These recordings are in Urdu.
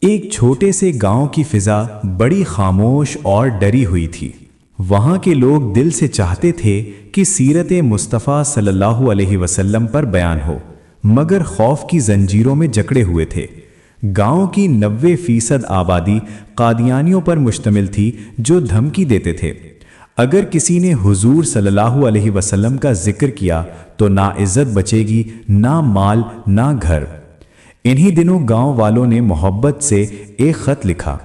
ایک چھوٹے سے گاؤں کی فضا بڑی خاموش اور ڈری ہوئی تھی۔ وہاں کے لوگ دل سے چاہتے تھے کہ سیرت مصطفیٰ صلی اللہ علیہ وسلم پر بیان ہو، مگر خوف کی زنجیروں میں جکڑے ہوئے تھے۔ گاؤں کی 90% آبادی قادیانیوں پر مشتمل تھی جو دھمکی دیتے تھے، اگر کسی نے حضور صلی اللہ علیہ وسلم کا ذکر کیا تو نہ عزت بچے گی، نہ مال، نہ گھر۔ انہی دنوں گاؤں والوں نے محبت سے ایک خط لکھا: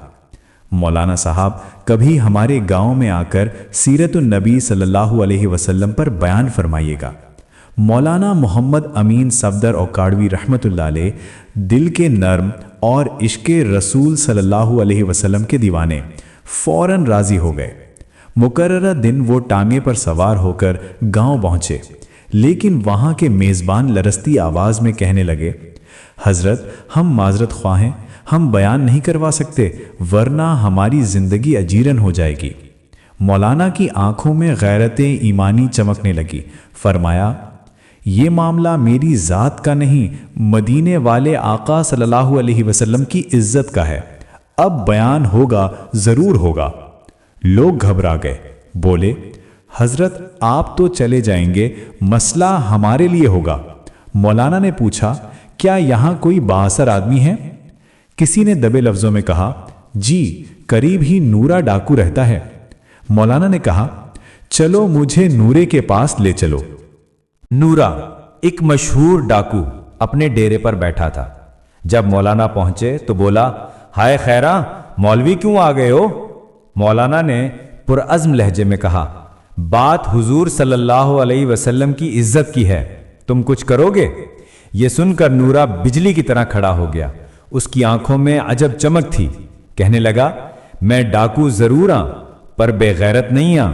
مولانا صاحب کبھی ہمارے گاؤں میں آ کر سیرت النبی صلی اللہ علیہ وسلم پر بیان فرمائیے گا۔ مولانا محمد امین صفدر اوکاڑوی رحمۃ اللہ علیہ دل کے نرم اور عشق رسول صلی اللہ علیہ وسلم کے دیوانے فوراً راضی ہو گئے۔ مقررہ دن وہ ٹانگے پر سوار ہو کر گاؤں پہنچے، لیکن وہاں کے میزبان لرزتی آواز میں کہنے لگے: حضرت ہم معذرت خواہ ہیں، ہم بیان نہیں کروا سکتے ورنہ ہماری زندگی اجیرن ہو جائے گی۔ مولانا کی آنکھوں میں غیرت ایمانی چمکنے لگی۔ فرمایا: یہ معاملہ میری ذات کا نہیں، مدینے والے آقا صلی اللہ علیہ وسلم کی عزت کا ہے، اب بیان ہوگا، ضرور ہوگا۔ لوگ گھبرا گئے، بولے: حضرت آپ تو چلے جائیں گے، مسئلہ ہمارے لیے ہوگا۔ مولانا نے پوچھا: کیا یہاں کوئی بااثر آدمی ہے؟ کسی نے دبے لفظوں میں کہا: جی، قریب ہی نورا ڈاکو رہتا ہے۔ مولانا نے کہا: چلو مجھے نورے کے پاس لے چلو۔ نورا ایک مشہور ڈاکو اپنے ڈیرے پر بیٹھا تھا۔ جب مولانا پہنچے تو بولا: ہائے خیراں، مولوی کیوں آ گئے ہو؟ مولانا نے پرعزم لہجے میں کہا: بات حضور صلی اللہ علیہ وسلم کی عزت کی ہے، تم کچھ کرو گے؟ یہ سن کر نورا بجلی کی طرح کھڑا ہو گیا، اس کی آنکھوں میں عجب چمک تھی۔ کہنے لگا: میں ڈاکو ضرور ہاں پر بے غیرت نہیں ہاں۔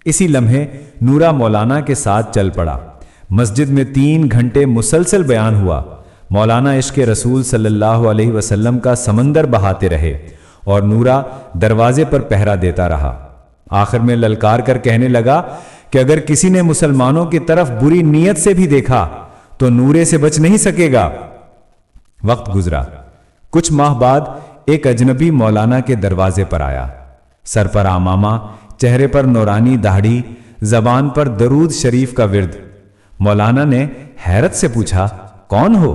اسی لمحے نورا مولانا کے ساتھ چل پڑا۔ مسجد میں 3 گھنٹے مسلسل بیان ہوا۔ مولانا عشق رسول صلی اللہ علیہ وسلم کا سمندر بہاتے رہے اور نورا دروازے پر پہرا دیتا رہا۔ آخر میں للکار کر کہنے لگا کہ اگر کسی نے مسلمانوں کی طرف بری نیت سے بھی دیکھا تو نورے سے بچ نہیں سکے گا۔ وقت گزرا۔ کچھ ماہ بعد ایک اجنبی مولانا کے دروازے پر آیا، سر پر عمامہ، چہرے پر نورانی داڑھی، زبان پر درود شریف کا ورد۔ مولانا نے حیرت سے پوچھا: کون ہو؟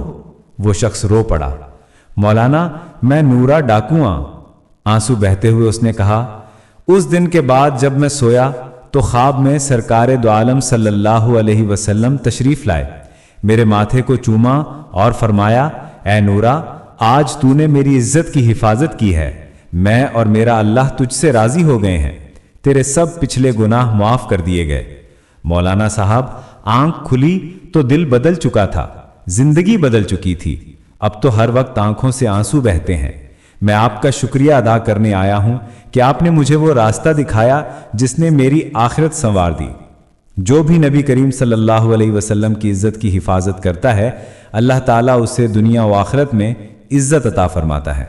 وہ شخص رو پڑا: مولانا میں نورا ڈاکو ہاں۔ آنسو بہتے ہوئے اس نے کہا: اس دن کے بعد جب میں سویا تو خواب میں سرکار دو عالم صلی اللہ علیہ وسلم تشریف لائے، میرے ماتھے کو چوما اور فرمایا: اے نورا، آج تو نے میری عزت کی حفاظت کی ہے، میں اور میرا اللہ تجھ سے راضی ہو گئے ہیں، تیرے سب پچھلے گناہ معاف کر دیے گئے۔ مولانا صاحب آنکھ کھلی تو دل بدل چکا تھا، زندگی بدل چکی تھی۔ اب تو ہر وقت آنکھوں سے آنسو بہتے ہیں۔ میں آپ کا شکریہ ادا کرنے آیا ہوں کہ آپ نے مجھے وہ راستہ دکھایا جس نے میری آخرت سنوار دی۔ جو بھی نبی کریم صلی اللہ علیہ وسلم کی عزت کی حفاظت کرتا ہے، اللہ تعالیٰ اسے دنیا و آخرت میں عزت عطا فرماتا ہے۔